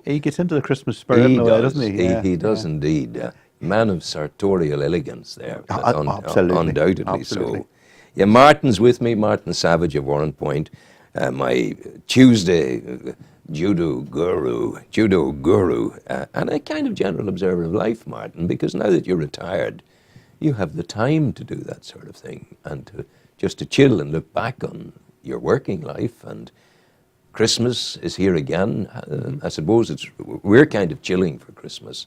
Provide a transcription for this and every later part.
He gets into the Christmas spirit in a way, doesn't he? Yeah, He does indeed. Man of sartorial elegance there. Absolutely. Undoubtedly Absolutely. so. Yeah, Martin's with me, Martin Savage of Warren Point. My Tuesday judo guru, and a kind of general observer of life, Martin, because now that you're retired, you have the time to do that sort of thing and to chill and look back on your working life. And Christmas is here again. I suppose we're kind of chilling for Christmas.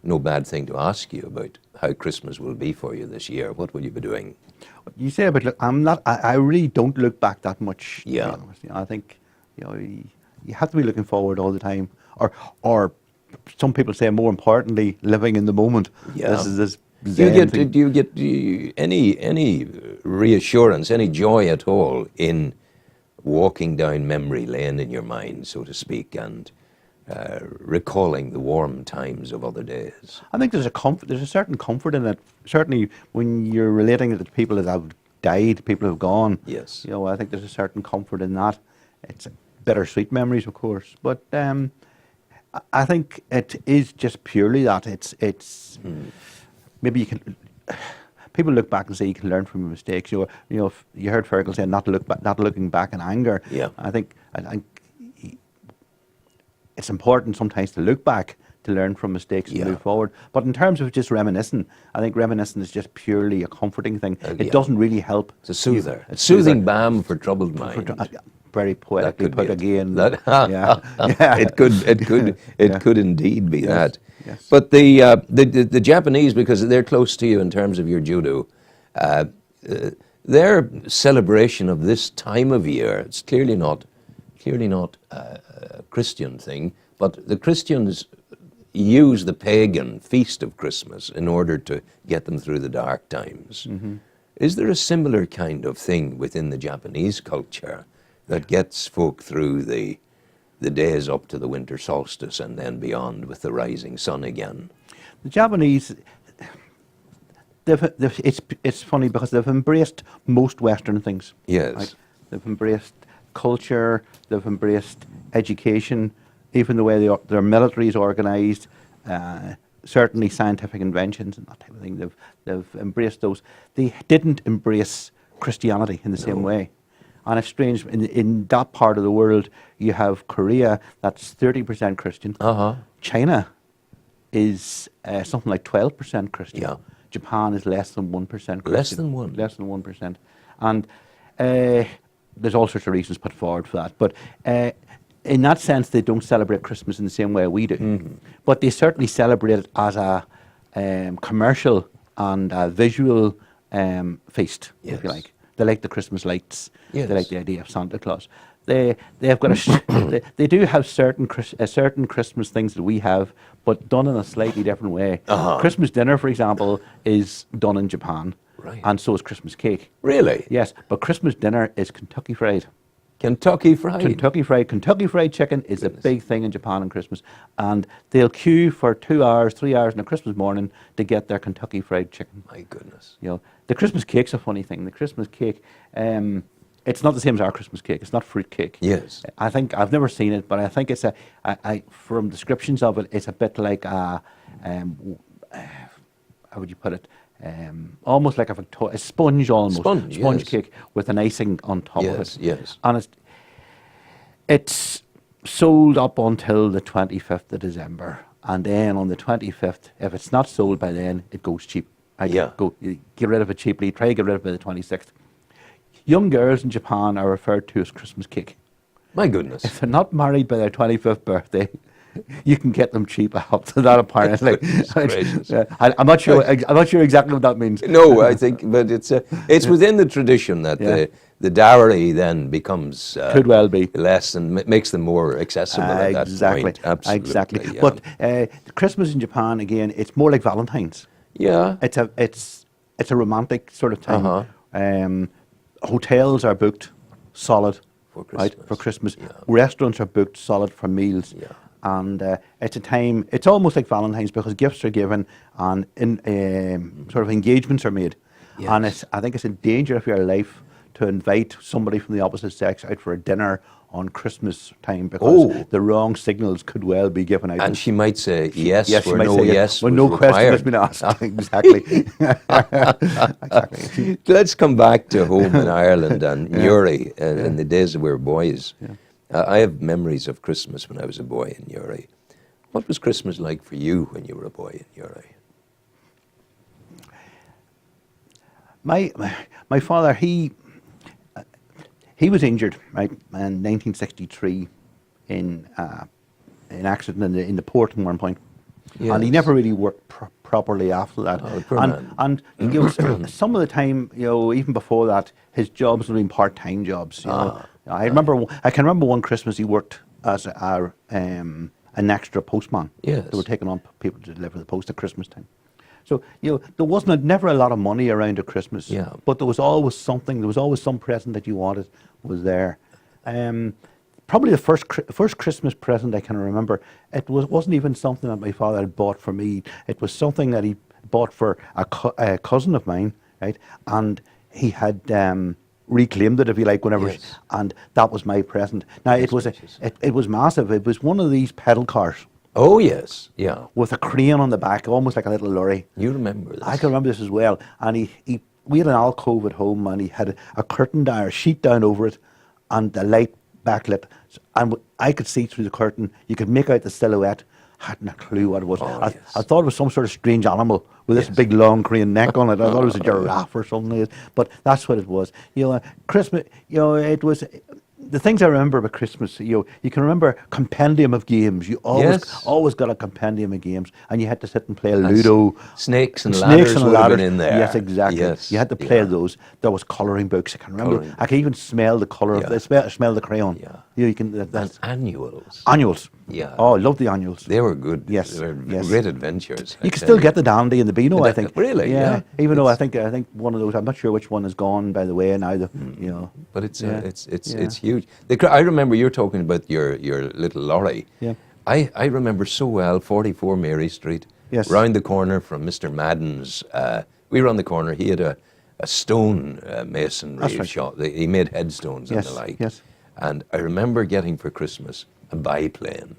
No bad thing to ask you about how Christmas will be for you this year. What will you be doing? You say, but look, I really don't look back that much. Yeah. To be honest. I think, you have to be looking forward all the time, or some people say, more importantly, living in the moment. Yeah. This is this. Do you get any reassurance, any joy at all in walking down memory lane in your mind, so to speak, and recalling the warm times of other days? I think there's a certain comfort in it. Certainly, when you're relating it to people that have died, people who have gone. Yes. I think there's a certain comfort in that. It's bittersweet memories, of course, but I think it is just purely that. It's maybe you can. People look back and say you can learn from your mistakes. You heard Fergal say not looking back in anger. Yeah. I think it's important sometimes to look back to learn from mistakes and move forward. But in terms of just reminiscing, I think reminiscing is just purely a comforting thing. It doesn't really help. It's a soother. It's soothing balm for troubled mind. Very poetically put again. It could indeed be that. Yes. But the Japanese, because they're close to you in terms of your judo, their celebration of this time of year, it's clearly not a Christian thing, but the Christians use the pagan feast of Christmas in order to get them through the dark times. Mm-hmm. Is there a similar kind of thing within the Japanese culture that gets folk through the days up to the winter solstice and then beyond with the rising sun again? The Japanese, it's funny because they've embraced most Western things. Yes. Right? They've embraced culture, they've embraced education, even the way their military is organised, certainly scientific inventions and that type of thing. They've embraced those. They didn't embrace Christianity in the same way. And it's strange, in that part of the world, you have Korea, that's 30% Christian. China is something like 12% Christian. Yeah. Japan is less than 1% Christian. Less than 1%? Less than 1%. And there's all sorts of reasons put forward for that. But in that sense, they don't celebrate Christmas in the same way we do. Mm-hmm. But they certainly celebrate it as a commercial and a visual feast, if you like. They like the Christmas lights. Yes. They like the idea of Santa Claus. They've got they do have certain Christmas things that we have, but done in a slightly different way. Christmas dinner, for example, is done in Japan, right, and so is Christmas cake. Really? Yes, but Christmas dinner is Kentucky Fried. Kentucky Fried? Kentucky Fried chicken is a big thing in Japan on Christmas, and they'll queue for 2 hours, 3 hours on a Christmas morning to get their Kentucky Fried chicken. My goodness. The Christmas cake's a funny thing. The Christmas cake, it's not the same as our Christmas cake. It's not fruit cake. Yes. I think, I've never seen it, but I think it's from descriptions of it, it's a bit like how would you put it? Almost like a sponge almost. Sponge yes. cake with an icing on top of it. Yes. And it's sold up until the 25th of December. And then on the 25th, if it's not sold by then, it goes cheap. You get rid of it cheaply, try to get rid of it by the 26th. Young girls in Japan are referred to as Christmas cake. My goodness. If they're not married by their 25th birthday, you can get them cheap up to that apparently. I'm not sure exactly what that means. No, I think, but it's within the tradition that the dowry then becomes could well be less and makes them more accessible at that point. Absolutely. Exactly. Yeah. But Christmas in Japan again, it's more like Valentine's. Yeah. It's a romantic sort of time. Hotels are booked solid for Christmas. Right, for Christmas. Yeah. Restaurants are booked solid for meals. Yeah. And it's a time, it's almost like Valentine's because gifts are given and sort of engagements are made. Yes. And I think it's a danger of your life to invite somebody from the opposite sex out for a dinner on Christmas time because Oh. the wrong signals could well be given out. And she might say yes, Yes, she where might no say yes when was no question has required. been asked. Exactly. Exactly. Let's come back to home in Ireland and Newry in the days that we were boys. Yeah. I have memories of Christmas when I was a boy in Newry. What was Christmas like for you when you were a boy in Newry? My father, he was injured, right, in 1963 in an accident in the port at one point. And he Yes. never really worked properly after that. Oh, poor man. And you know, some of the time, you know, even before that, his jobs would have been part-time jobs. You know. I can remember one Christmas he worked as an extra postman. Yes. They were taking on people to deliver the post at Christmas time. So, you know, there wasn't never a lot of money around at Christmas. Yeah. But there was always something. There was always some present that you wanted was there. Probably the first Christmas present I can remember, wasn't even something that my father had bought for me. It was something that he bought for a cousin of mine, right? And he had reclaimed it, if you like, whenever. Yes. And that was my present. Now it was it was massive. It was one of these pedal cars Oh, yes. Yeah. with a crane on the back, almost like a little lorry. You remember this. I can remember this as well. And we had an alcove at home, and he had a curtain down, a sheet down over it, and the light backlit. And I could see through the curtain. You could make out the silhouette. Hadn't a clue what it was. Oh, I yes. thought it was some sort of strange animal with this Yes. big long crane neck on it. I thought it was a giraffe or something like that. But that's what it was. You know, Christmas, you know, it was. The things I remember about Christmas, you know, you can remember compendium of games. You Yes. always got a compendium of games, and you had to sit and play Ludo. Snakes and ladders would have been in there. Yes, exactly. Yes. You had to play Yeah. those. There was colouring books. I can remember. Colouring I can even smell the colour Yeah. of smell the crayon. Yeah. You know, you can. And That's annuals. annuals. Yeah. Oh, I love the annuals. They were good. Yes, They were yes. great adventures. You can still get the Dandy and the Beano, I Did think. really? Yeah. Even though I It's- think one of those. I'm not sure which one is gone by the way now. You know. But it's Yeah. it's Yeah. huge. I remember you're talking about your little lorry. Yeah. I remember so well 44 Mary Street. Yes. Round the corner from Mr. Madden's. We were on the corner. He had a stone masonry That's right. shop. He made headstones Yes, and the like. yes. And I remember getting for Christmas a biplane.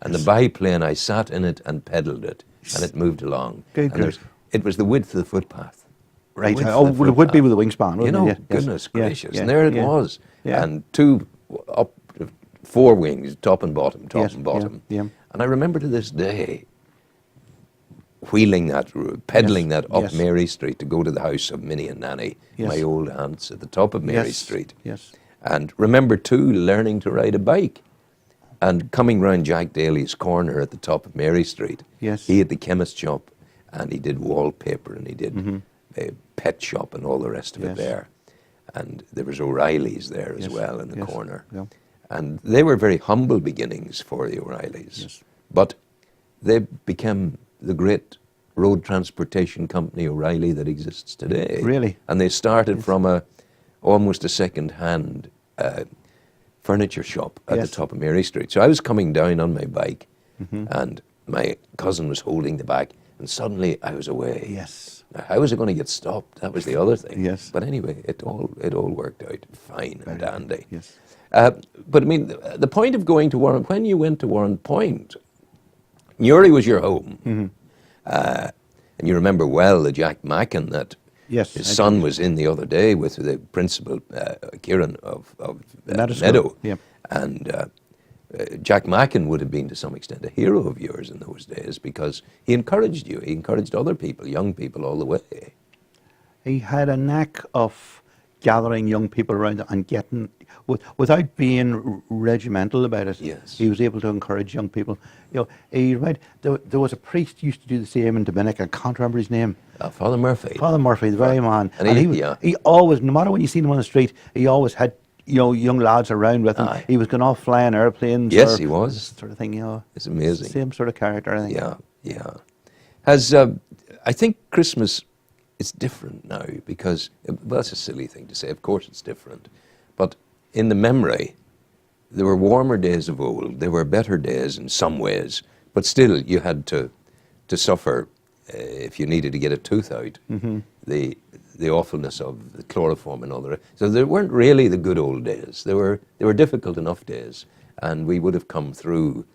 And the biplane, I sat in it and pedalled it, and it moved along. Good, And good. it was the width of the footpath. Right. width Oh, of the well, it would be footpath. with a wingspan, wouldn't You know, it? Yeah, yes. goodness Yeah, gracious. yeah, And there it yeah. was. Yeah. And two up, four wings, top and bottom, top Yes, and yeah, bottom. yeah. And I remember to this day wheeling that, pedaling Yes, that up yes. Mary Street to go to the house of Minnie and Nanny, Yes. my old aunts at the top of Mary Yes, Street. yes. And remember too learning to ride a bike. And coming round Jack Daly's corner at the top of Mary Street, Yes. he had the chemist shop, and he did wallpaper, and he did a pet shop, and all the rest of it Yes. there. And there was O'Reilly's there as Yes, well in the yes, corner. yeah. And they were very humble beginnings for the O'Reillys. Yes. But they became the great road transportation company O'Reilly that exists today. Really? And they started from almost a second-hand furniture shop at Yes. the top of Mary Street. So I was coming down on my bike, Mm-hmm. and my cousin was holding the back, and suddenly I was away. Yes. Now, how was I going to get stopped? That was the other thing. Yes. But anyway, it all worked out fine and dandy. Yes. But I mean, the point of going to Warren, when you went to Warren Point, Newry was your home. Mm-hmm. And you remember well the Jack Mackin that Yes, his I son do. was in the other day with the principal, Kieran of Meadow School, Meadow. yeah. And Jack Mackin would have been to some extent a hero of yours in those days because he encouraged you. He encouraged other people, young people, all the way. He had a knack of gathering young people around and getting, without being regimental about it. Yes. He was able to encourage young people. You know, there was a priest who used to do the same in Dominica. I can't remember his name. Father Murphy. Father Murphy, the very man. And he always, no matter when you seen him on the street, he always had, you know, young lads around with him. Aye. He was going off flying airplanes. Yes, or he was. sort of thing, you know. It's amazing. Same sort of character, I think. Yeah, yeah. Has I think Christmas is different now because well, that's a silly thing to say. Of course, it's different, but in the memory, there were warmer days of old. There were better days in some ways, but still, you had to suffer if you needed to get a tooth out. Mm-hmm. The the awfulness of the chloroform and all the rest. So they weren't really the good old days. They were difficult enough days, and we would have come through.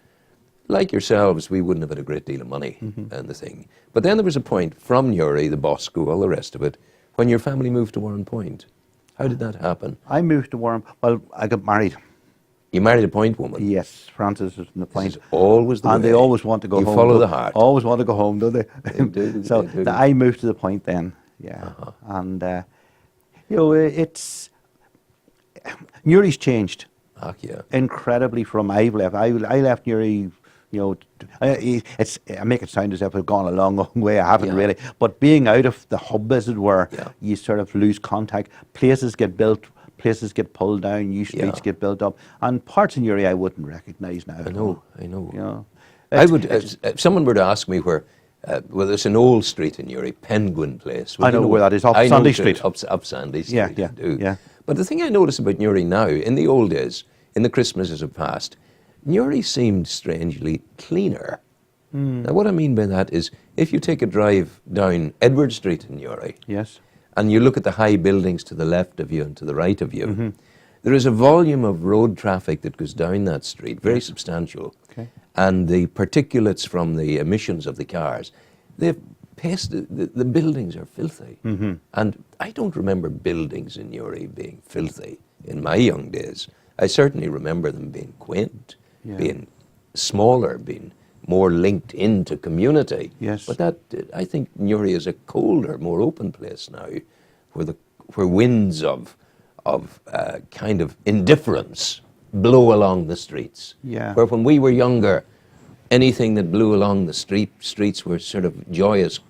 Like yourselves, we wouldn't have had a great deal of money and the thing. But then there was a point from Newry, the boss school, all the rest of it, when your family moved to Warren Point. How did that happen? I moved to Warren. Well, I got married. You married a Point woman. Yes, Francis was in the Point. This is always the and way. they always want to go you home. follow the heart. Always want to go home, don't they? They do, So they do. I moved to the Point then, yeah. And, you know, it's... Newry's changed Ah, yeah. incredibly from I've left. I left Newry, you know, I make it sound as if I've gone a long, long way. I haven't Yeah. really. But being out of the hub, as it were, Yeah. you sort of lose contact. Places get built, places get pulled down, new streets Yeah. get built up. And parts of Newry I wouldn't recognise now. I know. You know. I would, if someone were to ask me where, well, there's an old street in Newry, Penguin Place. I know where that is, up I know Sandy it, Street. Up Sandy Street. Yeah, I yeah, do. yeah. But the thing I notice about Newry now, in the old days, in the Christmases of past, Newry seemed strangely cleaner. Now, what I mean by that is, if you take a drive down Edward Street in Newry, Yes. and you look at the high buildings to the left of you and to the right of you, there is a volume of road traffic that goes down that street, very substantial. Okay. And the particulates from the emissions of the cars, they've pasted, the buildings are filthy. And I don't remember buildings in Newry being filthy in my young days. I certainly remember them being quaint, Yeah. being smaller, being more linked into community. Yes. But that, I think Newry is a colder, more open place now, where winds of kind of indifference blow along the streets. Yeah. Where when we were younger, anything that blew along the streets were sort of joyous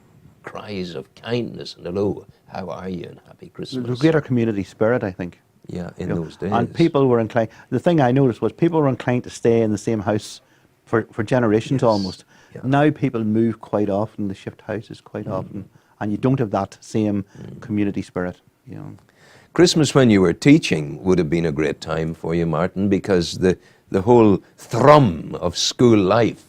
cries of kindness and hello, how are you and happy Christmas. There's a greater community spirit, I think. Yeah, in you know. those days. And people were inclined, the thing I noticed was people were inclined to stay in the same house for generations Yes. almost. Yeah. Now people move quite often, they shift houses quite often, and you don't have that same community spirit, you know. Christmas when you were teaching would have been a great time for you, Martin, because the whole thrum of school life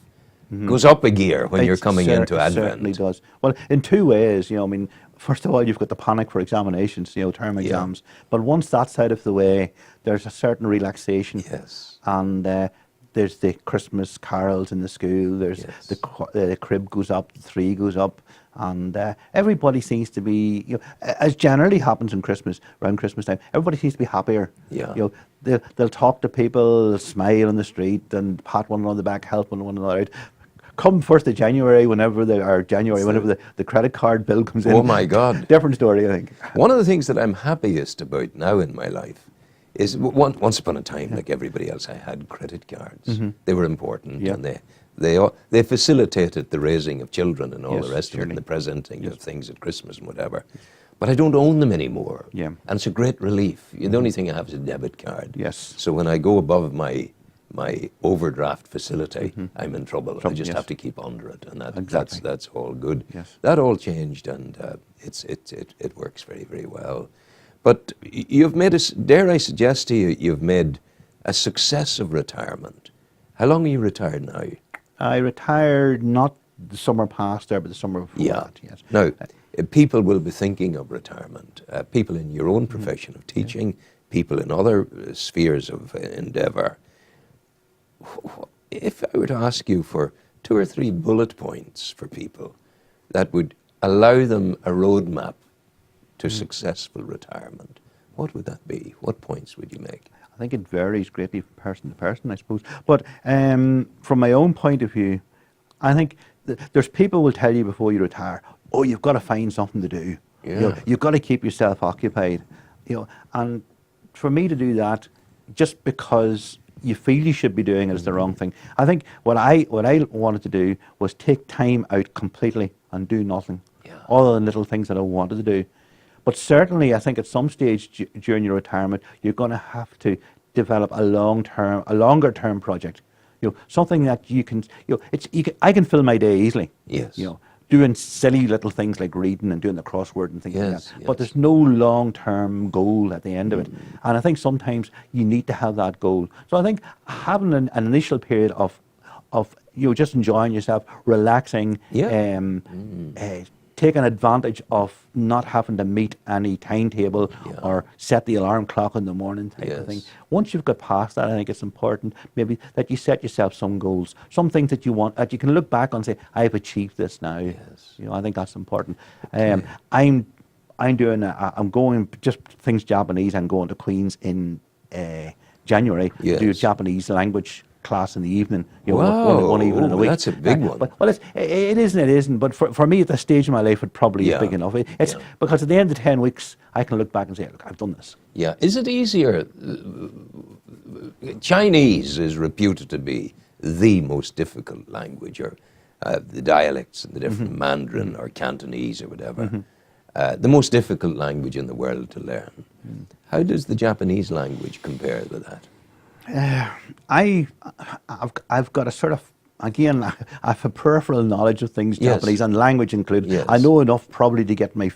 goes up a gear when you're coming into It Advent. certainly does. Well, in two ways, you know, I mean, first of all, you've got the panic for examinations, you know, term exams. But once that's out of the way, there's a certain relaxation. Yes. And there's the Christmas carols in the school. There's Yes. the crib goes up, the tree goes up, and everybody seems to be, you know, as generally happens in Christmas, around Christmas time, everybody seems to be happier. Yeah. You know, they'll talk to people, they'll smile on the street, and pat one another on the back, help one another out. Come 1st of January, whenever the credit card bill comes in. Oh my God. Different story, I think. One of the things that I'm happiest about now in my life is once upon a time, like everybody else, I had credit cards. They were important, Yeah. and they facilitated the raising of children and all Yes, the rest of it, surely. and the presenting of things at Christmas and whatever. But I don't own them anymore. Yeah. And it's a great relief. The only thing I have is a debit card. Yes. So when I go above my overdraft facility, I'm in trouble. I just yes. have to keep under it, and Exactly. that's all good. Yes. That all changed, and it works very, very well. But you've made dare I suggest to you, you've made a success of retirement. How long are you retired now? I retired not the summer past there, but the summer before that, yes. Now, people will be thinking of retirement. People in your own profession of teaching, people in other spheres of endeavour. If I were to ask you for 2 or 3 bullet points for people that would allow them a roadmap to successful retirement, what would that be? What points would you make? I think it varies greatly from person to person, I suppose. But from my own point of view, I think there's people will tell you before you retire, oh, you've got to find something to do. You know, Yeah. you've got to keep yourself occupied. You know, and for me to do that, just because you feel you should be doing it is the wrong thing. I think what I wanted to do was take time out completely and do nothing. Yeah. All the little things that I wanted to do. But certainly, I think at some stage during your retirement, you're going to have to develop a longer term project. You know, something that you can, you know, I can fill my day easily. Yes. You know, doing silly little things like reading and doing the crossword and things like Yes, that. yes. But there's no long term goal at the end of it. And I think sometimes you need to have that goal. So I think having an initial period of you know, just enjoying yourself, relaxing, Yeah. taken advantage of not having to meet any timetable or set the alarm clock in the morning type of thing. Yes. Once you've got past that, I think it's important maybe that you set yourself some goals, some things that you want, that you can look back and say, I've achieved this now. Yes. You know, I think that's important. I'm doing, I'm going, just things Japanese, I'm going to Queen's in January to do a Yes. Japanese language class in the evening. You know, Wow. one evening a Oh, week. that's a big one. But, well, it isn't, it isn't. But for me at this stage of my life, it probably Yeah. is big enough. It's Yeah. because at the end of 10 weeks, I can look back and say, look, I've done this. Yeah. Is it easier? Chinese is reputed to be the most difficult language, or the dialects and the different Mandarin or Cantonese or whatever. The most difficult language in the world to learn. How does the Japanese language compare with that? I've got a sort of, again, I have a peripheral knowledge of things Yes. Japanese and language included. Yes. I know enough probably to get me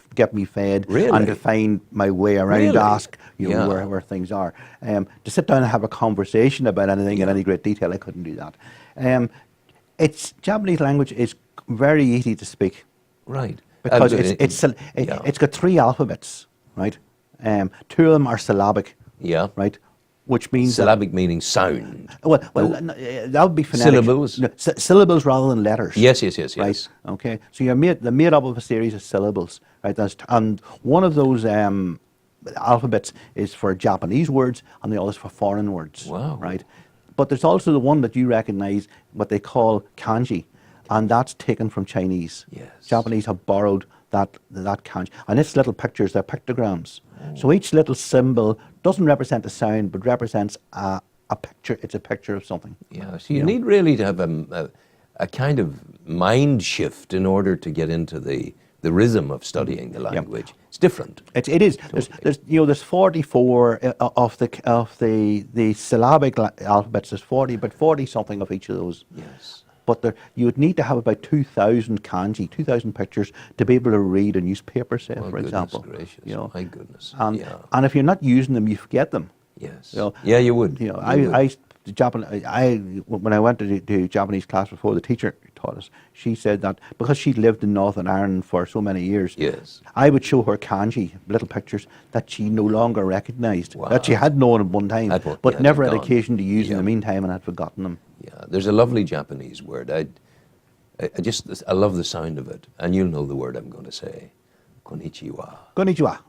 fed Really? and to find my way around, Really? to ask you know, Yeah. where things are. To sit down and have a conversation about anything in any great detail, I couldn't do that. It's Japanese language is very easy to speak Right. because it's got 3 alphabets, right? 2 of them are syllabic, Yeah. right? Which means that- Syllabic meaning sound. well, that would be phonetic. Syllables? No, syllables rather than letters. Yes, yes, yes, Right. yes. Okay. So they're made up of a series of syllables, right? And one of those alphabets is for Japanese words, and the other is for foreign words. Wow. Right. But there's also the one that you recognise, what they call kanji, and that's taken from Chinese. Yes. Japanese have borrowed that kanji, and its little pictures, they're pictograms. So each little symbol doesn't represent a sound, but represents a picture. It's a picture of something. Yeah. So you need really to have a kind of mind shift in order to get into the rhythm of studying the language. It's different. It is. There's 44 of the syllabic alphabets. There's 40, but 40 something of each of those. Yes. But you would need to have about 2,000 kanji, 2,000 pictures to be able to read a newspaper, say, Oh, for goodness example. gracious. You know, My goodness. and Yeah. and if you're not using them, you forget them. Yes. You know, Yeah, you would. You know, You would. when I went to do Japanese class before, the teacher taught us. She said that because she'd lived in Northern Ireland for so many years, Yes. I would show her kanji, little pictures that she no longer recognised, Wow. that she had known at one time, Had one, but yeah, never they're had gone. occasion to use in Yeah. the meantime, and had forgotten them. Yeah. There's a lovely Japanese word. I love the sound of it. And you'll know the word I'm going to say. Konnichiwa. Konnichiwa.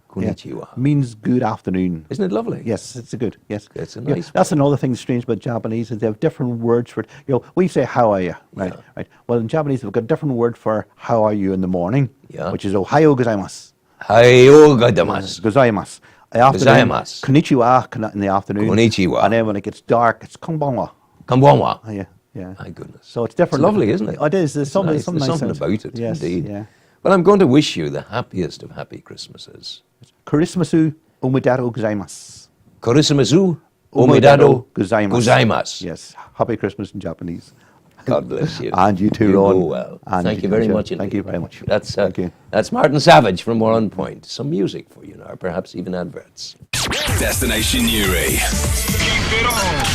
Konnichiwa. Yeah. Means good afternoon. Isn't it lovely? Yes, it's a good. Yes, It's a Yeah, nice that's another thing that's strange about Japanese is they have different words for it. You know, we say "How are you?" Right, Yeah. right. Well, in Japanese they've got a different word for "How are you" in the morning, Yeah. which is "Ohayo gozaimasu." Hayo gozaimasu. Gozaimasu. Afternoon, Gozaimasu. Konnichiwa in the afternoon. Konnichiwa. And then when it gets dark, it's konbanwa. Konbanwa. Oh, yeah, yeah. My goodness. So it's different. It's lovely, isn't it? Oh, it is. There's It's something, nice. some There's nice something sense. about it, Yes, indeed. yeah. Well, I'm going to wish you the happiest of happy Christmases. Kurismasu omedetou gozaimasu. Korisumasu omedado gozaimasu. Yes. Happy Christmas in Japanese. God bless you. And you too, You Ron. go well. And Thank you very much indeed. Thank you very much. That's Thank you. That's Martin Savage from Warren Point. Some music for you now, perhaps even adverts. Destination Newry. Keep it on.